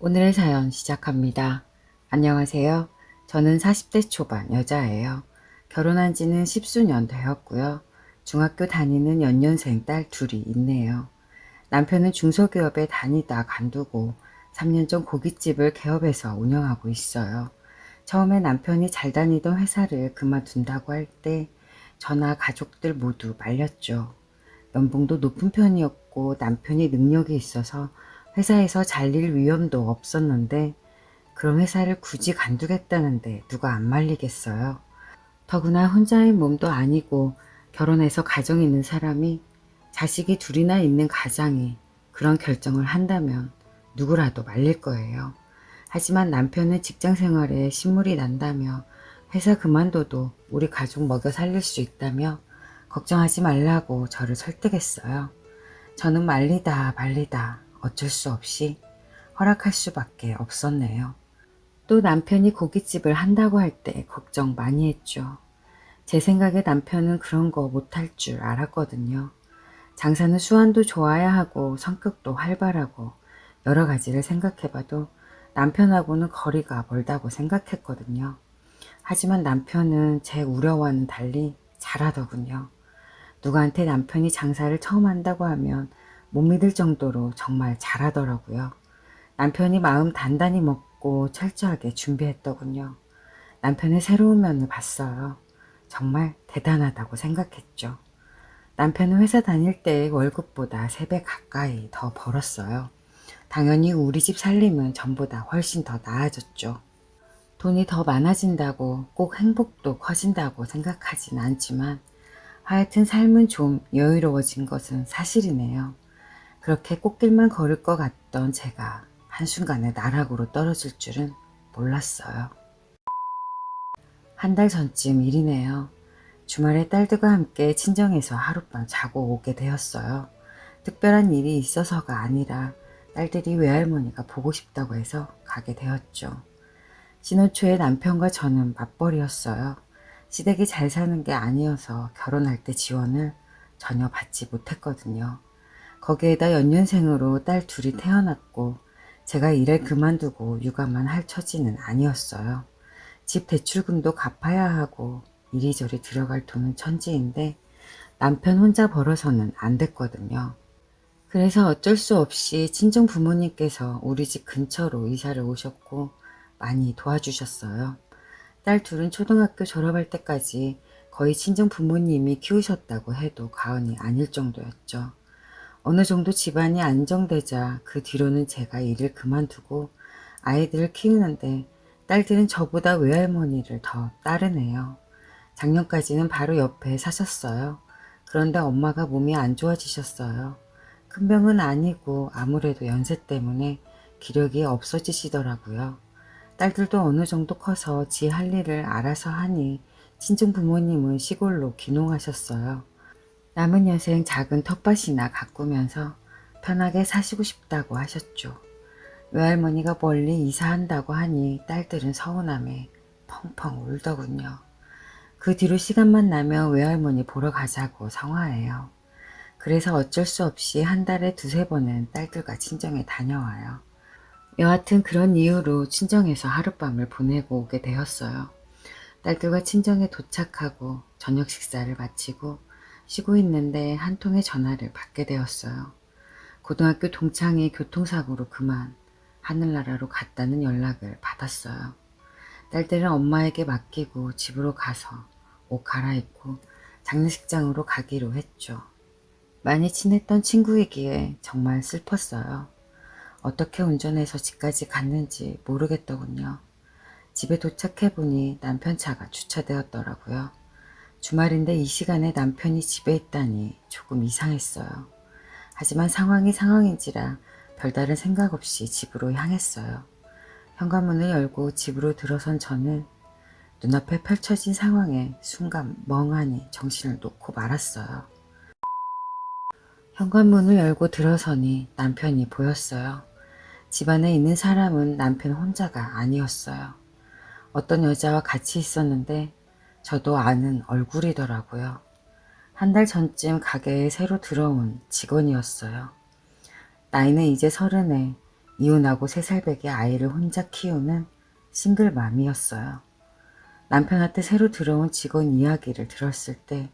오늘의 사연 시작합니다. 안녕하세요. 저는 40대 초반 여자예요. 결혼한 지는 10수년 되었고요. 중학교 다니는 연년생 딸 둘이 있네요. 남편은 중소기업에 다니다 간두고 3년 전 고깃집을 개업해서 운영하고 있어요. 처음에 남편이 잘 다니던 회사를 그만둔다고 할 때 저나 가족들 모두 말렸죠. 연봉도 높은 편이었고 남편이 능력이 있어서 회사에서 잘릴 위험도 없었는데 그런 회사를 굳이 간두겠다는데 누가 안 말리겠어요. 더구나 혼자인 몸도 아니고 결혼해서 가정이 있는 사람이 자식이 둘이나 있는 가장이 그런 결정을 한다면 누구라도 말릴 거예요. 하지만 남편은 직장 생활에 신물이 난다며 회사 그만둬도 우리 가족 먹여 살릴 수 있다며 걱정하지 말라고 저를 설득했어요. 저는 말리다 말리다 어쩔 수 없이 허락할 수밖에 없었네요. 또 남편이 고깃집을 한다고 할 때 걱정 많이 했죠. 제 생각에 남편은 그런 거 못할 줄 알았거든요. 장사는 수완도 좋아야 하고 성격도 활발하고 여러 가지를 생각해봐도 남편하고는 거리가 멀다고 생각했거든요. 하지만 남편은 제 우려와는 달리 잘하더군요. 누구한테 남편이 장사를 처음 한다고 하면 못 믿을 정도로 정말 잘하더라고요. 남편이 마음 단단히 먹고 철저하게 준비했더군요. 남편의 새로운 면을 봤어요. 정말 대단하다고 생각했죠. 남편은 회사 다닐 때 월급보다 3배 가까이 더 벌었어요. 당연히 우리 집 살림은 전보다 훨씬 더 나아졌죠. 돈이 더 많아진다고 꼭 행복도 커진다고 생각하진 않지만 하여튼 삶은 좀 여유로워진 것은 사실이네요. 그렇게 꽃길만 걸을 것 같던 제가 한순간에 나락으로 떨어질 줄은 몰랐어요. 한 달 전쯤 일이네요. 주말에 딸들과 함께 친정에서 하룻밤 자고 오게 되었어요. 특별한 일이 있어서가 아니라 딸들이 외할머니가 보고 싶다고 해서 가게 되었죠. 신혼 초에 남편과 저는 맞벌이였어요. 시댁이 잘 사는 게 아니어서 결혼할 때 지원을 전혀 받지 못했거든요. 거기에다 연년생으로 딸 둘이 태어났고 제가 일을 그만두고 육아만 할 처지는 아니었어요. 집 대출금도 갚아야 하고 이리저리 들어갈 돈은 천지인데 남편 혼자 벌어서는 안 됐거든요. 그래서 어쩔 수 없이 친정 부모님께서 우리 집 근처로 이사를 오셨고 많이 도와주셨어요. 딸 둘은 초등학교 졸업할 때까지 거의 친정 부모님이 키우셨다고 해도 과언이 아닐 정도였죠. 어느 정도 집안이 안정되자 그 뒤로는 제가 일을 그만두고 아이들을 키우는데 딸들은 저보다 외할머니를 더 따르네요. 작년까지는 바로 옆에 사셨어요. 그런데 엄마가 몸이 안 좋아지셨어요. 큰 병은 아니고 아무래도 연세 때문에 기력이 없어지시더라고요. 딸들도 어느 정도 커서 지 할 일을 알아서 하니 친정 부모님은 시골로 귀농하셨어요. 남은 여생 작은 텃밭이나 가꾸면서 편하게 사시고 싶다고 하셨죠. 외할머니가 멀리 이사한다고 하니 딸들은 서운함에 펑펑 울더군요. 그 뒤로 시간만 나면 외할머니 보러 가자고 성화해요. 그래서 어쩔 수 없이 한 달에 두세 번은 딸들과 친정에 다녀와요. 여하튼 그런 이유로 친정에서 하룻밤을 보내고 오게 되었어요. 딸들과 친정에 도착하고 저녁 식사를 마치고 쉬고 있는데 한 통의 전화를 받게 되었어요. 고등학교 동창이 교통사고로 그만 하늘나라로 갔다는 연락을 받았어요. 딸들은 엄마에게 맡기고 집으로 가서 옷 갈아입고 장례식장으로 가기로 했죠. 많이 친했던 친구이기에 정말 슬펐어요. 어떻게 운전해서 집까지 갔는지 모르겠더군요. 집에 도착해보니 남편 차가 주차되었더라고요. 주말인데 이 시간에 남편이 집에 있다니 조금 이상했어요. 하지만 상황이 상황인지라 별다른 생각 없이 집으로 향했어요. 현관문을 열고 집으로 들어선 저는 눈앞에 펼쳐진 상황에 순간 멍하니 정신을 놓고 말았어요. 현관문을 열고 들어서니 남편이 보였어요. 집안에 있는 사람은 남편 혼자가 아니었어요. 어떤 여자와 같이 있었는데 저도 아는 얼굴이더라고요. 한 달 전쯤 가게에 새로 들어온 직원이었어요. 나이는 이제 30에 이혼하고 3살배기 아이를 혼자 키우는 싱글맘이었어요. 남편한테 새로 들어온 직원 이야기를 들었을 때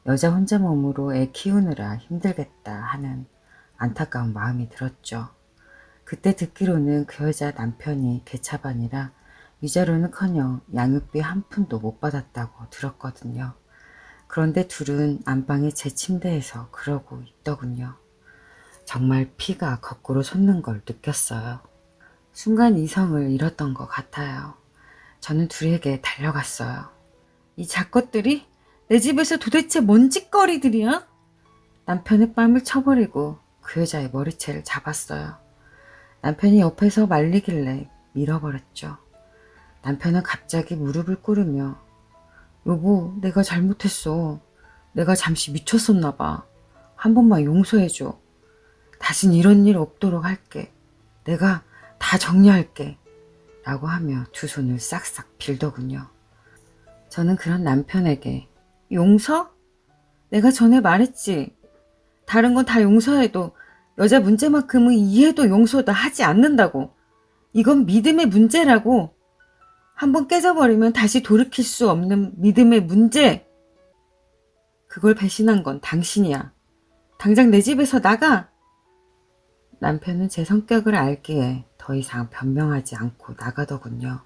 여자 혼자 몸으로 애 키우느라 힘들겠다 하는 안타까운 마음이 들었죠. 그때 듣기로는 그 여자 남편이 개차반이라 위자료는커녕 양육비 한 푼도 못 받았다고 들었거든요. 그런데 둘은 안방에 제 침대에서 그러고 있더군요. 정말 피가 거꾸로 솟는 걸 느꼈어요. 순간 이성을 잃었던 것 같아요. 저는 둘에게 달려갔어요. 이 작것들이 내 집에서 도대체 뭔 짓거리들이야? 남편의 뺨을 쳐버리고 그 여자의 머리채를 잡았어요. 남편이 옆에서 말리길래 밀어버렸죠. 남편은 갑자기 무릎을 꿇으며 여보, 내가 잘못했어. 내가 잠시 미쳤었나 봐. 한 번만 용서해줘. 다신 이런 일 없도록 할게. 내가 다 정리할게. 라고 하며 두 손을 싹싹 빌더군요. 저는 그런 남편에게 용서? 내가 전에 말했지. 다른 건 다 용서해도 여자 문제만큼은 이해도 용서도 하지 않는다고. 이건 믿음의 문제라고. 한번 깨져버리면 다시 돌이킬 수 없는 믿음의 문제. 그걸 배신한 건 당신이야. 당장 내 집에서 나가. 남편은 제 성격을 알기에 더 이상 변명하지 않고 나가더군요.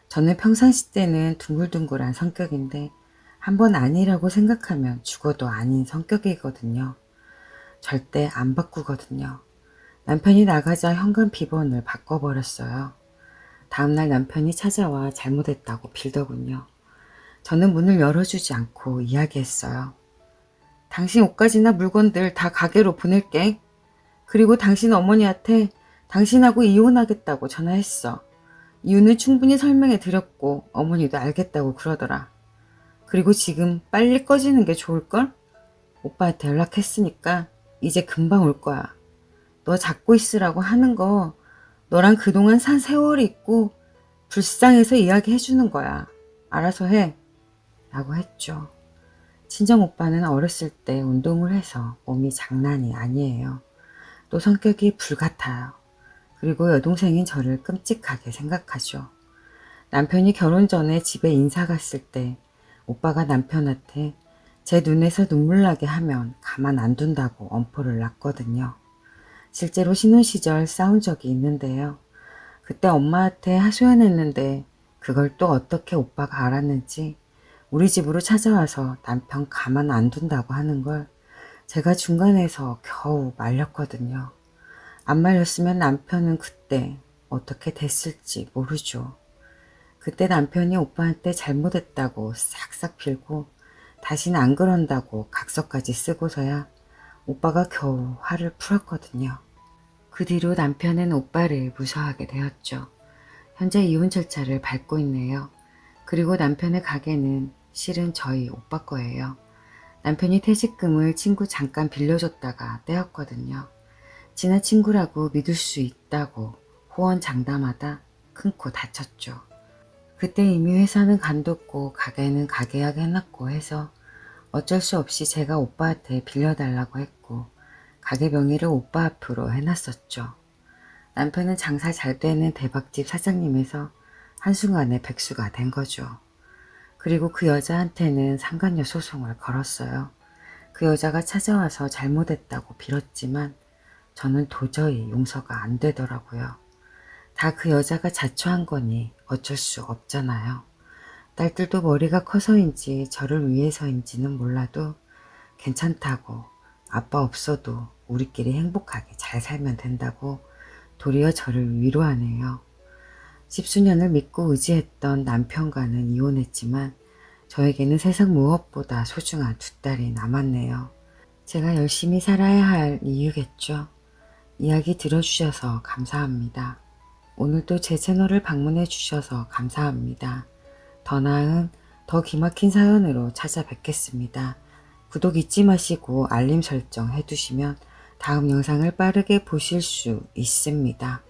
저는 평상시 때는 둥글둥글한 성격인데 한번 아니라고 생각하면 죽어도 아닌 성격이거든요. 절대 안 바꾸거든요. 남편이 나가자 현관 비번을 바꿔버렸어요. 다음날 남편이 찾아와 잘못했다고 빌더군요. 저는 문을 열어주지 않고 이야기했어요. 당신 옷가지나 물건들 다 가게로 보낼게. 그리고 당신 어머니한테 당신하고 이혼하겠다고 전화했어. 이유는 충분히 설명해 드렸고 어머니도 알겠다고 그러더라. 그리고 지금 빨리 꺼지는 게 좋을걸? 오빠한테 연락했으니까 이제 금방 올 거야. 너 잡고 있으라고 하는 거 너랑 그동안 산 세월이 있고 불쌍해서 이야기해 주는 거야. 알아서 해. 라고 했죠. 친정 오빠는 어렸을 때 운동을 해서 몸이 장난이 아니에요. 또 성격이 불같아요. 그리고 여동생인 저를 끔찍하게 생각하죠. 남편이 결혼 전에 집에 인사 갔을 때 오빠가 남편한테 제 눈에서 눈물 나게 하면 가만 안 둔다고 엄포를 놨거든요. 실제로 신혼 시절 싸운 적이 있는데요. 그때 엄마한테 하소연했는데 그걸 또 어떻게 오빠가 알았는지 우리 집으로 찾아와서 남편 가만 안 둔다고 하는 걸 제가 중간에서 겨우 말렸거든요. 안 말렸으면 남편은 그때 어떻게 됐을지 모르죠. 그때 남편이 오빠한테 잘못했다고 싹싹 빌고 다시는 안 그런다고 각서까지 쓰고서야 오빠가 겨우 화를 풀었거든요. 그 뒤로 남편은 오빠를 무서워하게 되었죠. 현재 이혼 절차를 밟고 있네요. 그리고 남편의 가게는 실은 저희 오빠 거예요. 남편이 퇴직금을 친구 잠깐 빌려줬다가 떼었거든요. 친한 친구라고 믿을 수 있다고 호언장담하다 큰 코 다쳤죠. 그때 이미 회사는 간뒀고 가게는 가계약 해놨고 해서 어쩔 수 없이 제가 오빠한테 빌려달라고 했고 가게 명의를 오빠 앞으로 해놨었죠. 남편은 장사 잘 되는 대박집 사장님에서 한순간에 백수가 된 거죠. 그리고 그 여자한테는 상간녀 소송을 걸었어요. 그 여자가 찾아와서 잘못했다고 빌었지만 저는 도저히 용서가 안 되더라고요. 다 그 여자가 자초한 거니 어쩔 수 없잖아요. 딸들도 머리가 커서인지 저를 위해서인지는 몰라도 괜찮다고 아빠 없어도 우리끼리 행복하게 잘 살면 된다고 도리어 저를 위로하네요. 십수년을 믿고 의지했던 남편과는 이혼했지만 저에게는 세상 무엇보다 소중한 두 딸이 남았네요. 제가 열심히 살아야 할 이유겠죠. 이야기 들어주셔서 감사합니다. 오늘도 제 채널을 방문해 주셔서 감사합니다. 더 나은, 더 기막힌 사연으로 찾아뵙겠습니다. 구독 잊지 마시고 알림 설정 해두시면 다음 영상을 빠르게 보실 수 있습니다.